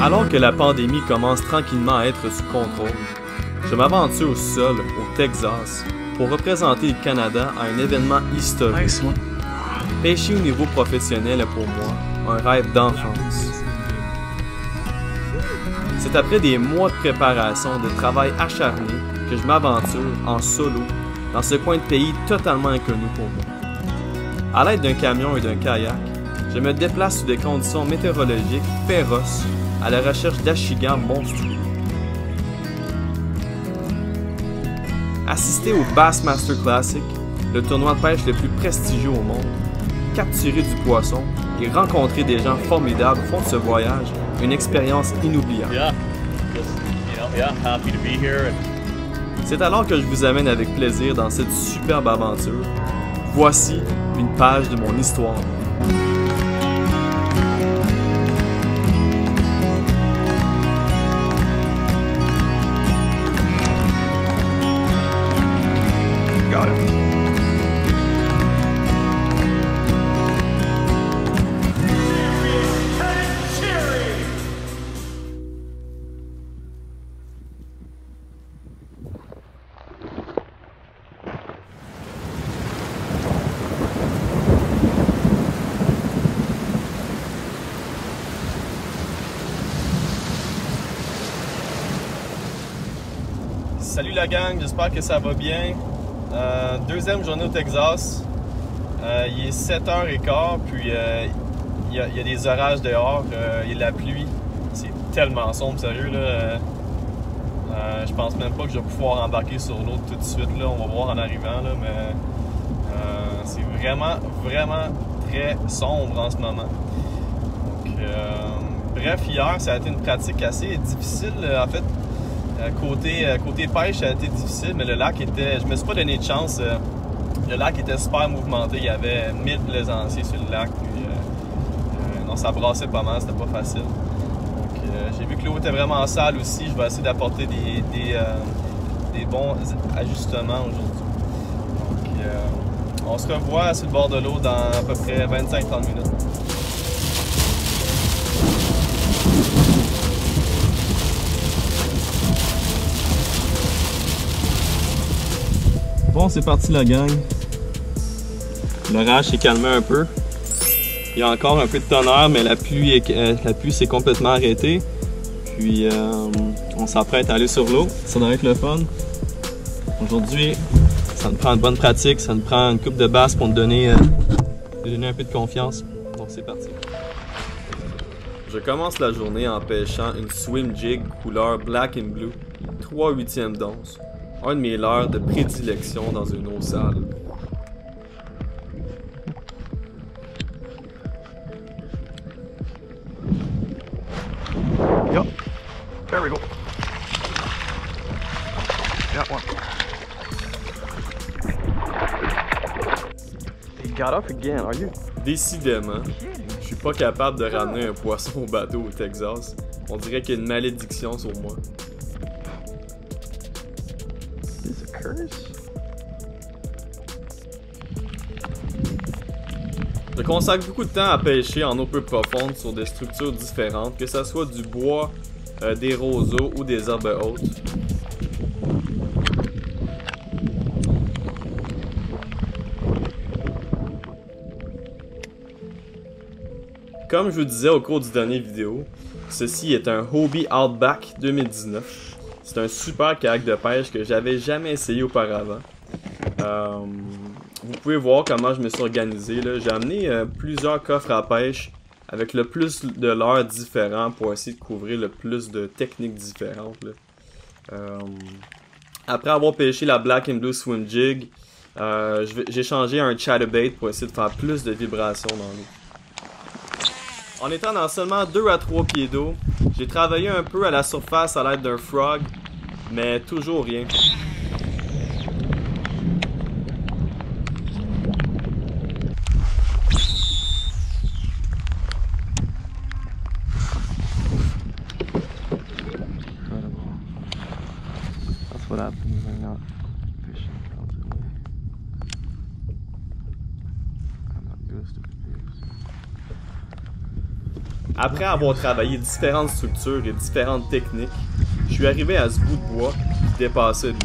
Alors que la pandémie commence tranquillement à être sous contrôle, je m'aventure seul au Texas pour représenter le Canada à un événement historique. Pêcher au niveau professionnel est pour moi un rêve d'enfance. C'est après des mois de préparation, de travail acharné, que je m'aventure en solo dans ce coin de pays totalement inconnu pour moi. À l'aide d'un camion et d'un kayak, je me déplace sous des conditions météorologiques féroces à la recherche d'achigans monstrueux. Assister au Bassmaster Classic, le tournoi de pêche le plus prestigieux au monde, capturer du poisson et rencontrer des gens formidables font de ce voyage une expérience inoubliable. C'est alors que je vous amène avec plaisir dans cette superbe aventure. Voici une page de mon histoire. Salut la gang, j'espère que ça va bien. Deuxième journée au Texas. Il est 7h15, puis il y a des orages dehors, il y a de la pluie. C'est tellement sombre, sérieux. Là. Je pense même pas que je vais pouvoir embarquer sur l'eau tout de suite. Là. On va voir en arrivant, là, mais c'est vraiment très sombre en ce moment. Donc, bref, hier, ça a été une pratique assez difficile. En fait, côté pêche, ça a été difficile, mais le lac était... Je me suis pas donné de chance. Le lac était super mouvementé. Il y avait 1000 plaisanciers sur le lac. Puis, non, ça brassait pas mal. C'était pas facile. Donc, j'ai vu que l'eau était vraiment sale aussi. Je vais essayer d'apporter des bons ajustements aujourd'hui. Donc, on se revoit sur le bord de l'eau dans à peu près 25-30 minutes. Bon, c'est parti la gang. L'orage s'est calmé un peu. Il y a encore un peu de tonnerre, mais la pluie s'est complètement arrêtée. Puis on s'apprête à aller sur l'eau. Ça doit être le fun. Aujourd'hui, ça nous prend une bonne pratique, ça nous prend une coupe de basse pour nous donner un peu de confiance. Donc c'est parti. Je commence la journée en pêchant une swim jig couleur black and blue, 3/8 d'once. Un de mes leurres de prédilection dans une eau sale. Yep. There we go. Got one. He got up again, are you? Décidément, je suis pas capable de ramener un poisson au bateau au Texas. On dirait qu'il y a une malédiction sur moi. Je consacre beaucoup de temps à pêcher en eau peu profonde sur des structures différentes, que ce soit du bois, des roseaux ou des herbes hautes. Comme je vous disais au cours du dernier vidéo, ceci est un Hobie Outback 2019. C'est un super kayak de pêche que j'avais jamais essayé auparavant. Vous pouvez voir comment je me suis organisé. J'ai amené plusieurs coffres à pêche avec le plus de leurres différents pour essayer de couvrir le plus de techniques différentes. Après avoir pêché la Black and Blue Swim Jig, j'ai changé un chatterbait pour essayer de faire plus de vibrations dans l'eau. En étant dans seulement 2 à 3 pieds d'eau, j'ai travaillé un peu à la surface à l'aide d'un frog, mais toujours rien. That's what happens when you're not fishing constantly. I'm not doing stupid things. Après avoir travaillé différentes structures et différentes techniques, je suis arrivé à ce bout de bois qui dépassait de lui.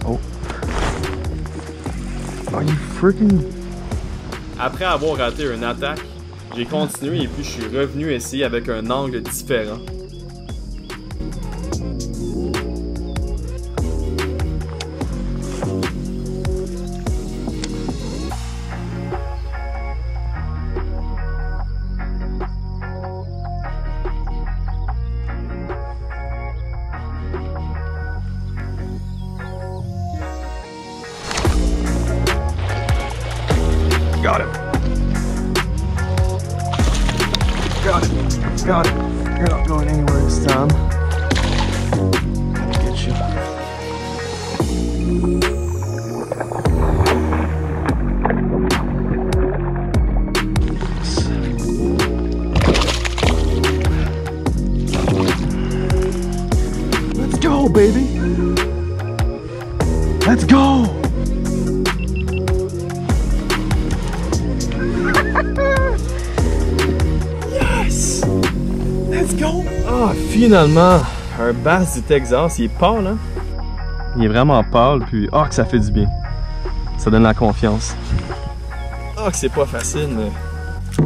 Oh. Are you freaking... Après avoir raté une attaque, j'ai continué et puis je suis revenu essayer avec un angle différent. Got it. Got it. Got it. You're not going anywhere this time. I'll get you. Let's go, baby. Let's go. Yes! Let's go! Ah, finalement! Un bass du Texas, il est pâle, hein? Il est vraiment pâle, puis ah, que ça fait du bien. Ça donne la confiance. Ah, que c'est pas facile, mais... Ah,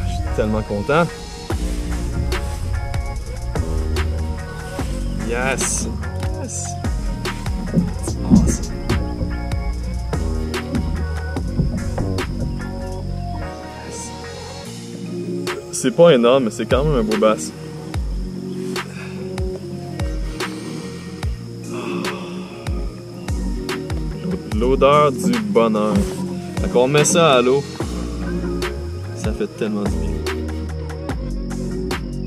je suis tellement content. Yes! Yes! It's awesome. C'est pas énorme, mais c'est quand même un beau bass. L'odeur du bonheur. Quand on met ça à l'eau, ça fait tellement du bien.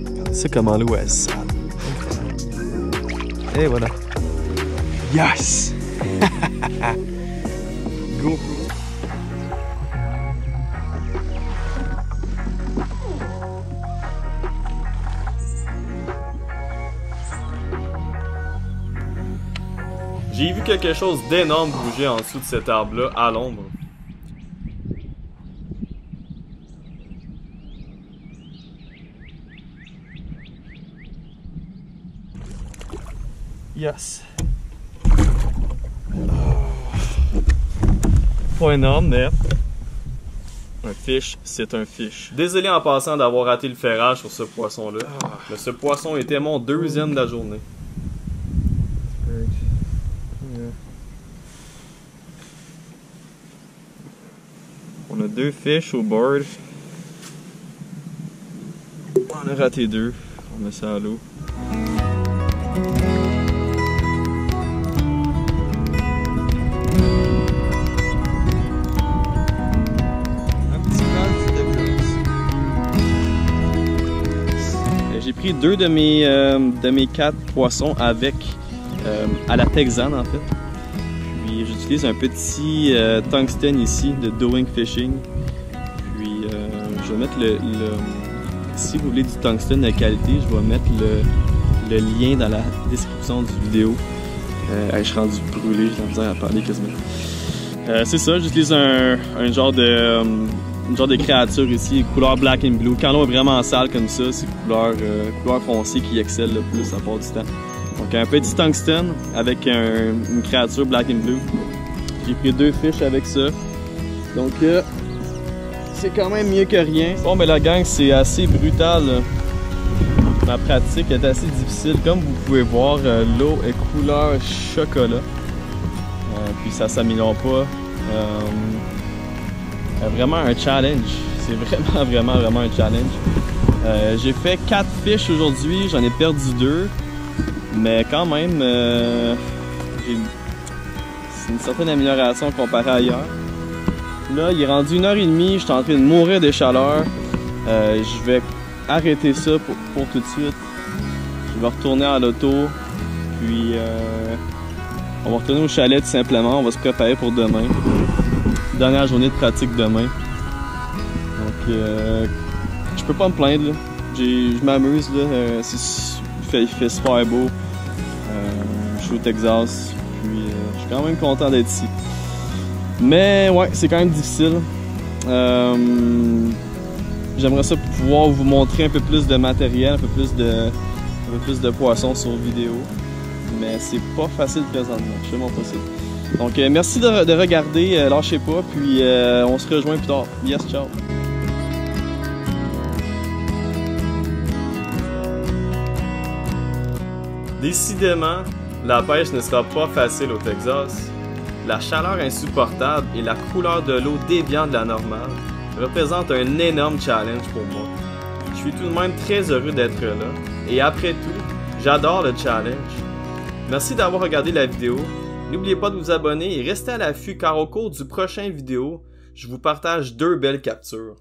Regardez ça comment l'eau est sale. Et voilà. Yes! Go! J'ai vu quelque chose d'énorme bouger en dessous de cet arbre-là, à l'ombre. Yes. Pas énorme, mais un fish, c'est un fish. Désolé en passant d'avoir raté le ferrage sur ce poisson-là. Mais ce poisson était mon deuxième de la journée. On a 2 fish au board. On a raté 2. On met ça à l'eau. J'ai pris 2 de mes 4 poissons avec à la texane en fait. Puis j'utilise un petit tungsten ici de Doing Fishing. Puis je vais mettre si vous voulez du tungsten de qualité, je vais mettre le lien dans la description du vidéo. Je suis rendu brûlé, j'ai la misère à parler quasiment. C'est ça, j'utilise un genre de créature ici, couleur black and blue. Quand l'eau est vraiment sale comme ça, c'est couleur foncée qui excelle le plus à part du temps. Donc un petit tungsten avec une créature black and blue. J'ai pris 2 fiches avec ça. Donc c'est quand même mieux que rien. Bon ben la gang, c'est assez brutal. Ma pratique est assez difficile. Comme vous pouvez voir, l'eau est couleur chocolat. Puis ça s'améliore pas. Vraiment un challenge. C'est vraiment un challenge. J'ai fait 4 fiches aujourd'hui, j'en ai perdu 2. Mais quand même, c'est une certaine amélioration comparée à ailleurs. Là, il est rendu 1h30, je suis en train de mourir de chaleur. Je vais arrêter ça pour tout de suite. Je vais retourner à l'auto, puis on va retourner au chalet tout simplement. On va se préparer pour demain. Dernière journée de pratique demain. Donc, je peux pas me plaindre là. Je m'amuse là, il fait super beau. Je suis au Texas, puis je suis quand même content d'être ici. Mais ouais, c'est quand même difficile. J'aimerais ça pouvoir vous montrer un peu plus de matériel, un peu plus de poissons sur vidéo. Mais c'est pas facile présentement, je sais pas possible. Donc merci de regarder, lâchez pas, puis on se rejoint plus tard. Yes, ciao! Décidément, la pêche ne sera pas facile au Texas. La chaleur insupportable et la couleur de l'eau déviant de la normale représentent un énorme challenge pour moi. Je suis tout de même très heureux d'être là, et après tout, j'adore le challenge. Merci d'avoir regardé la vidéo. N'oubliez pas de vous abonner et restez à l'affût car au cours du prochain vidéo, je vous partage 2 belles captures.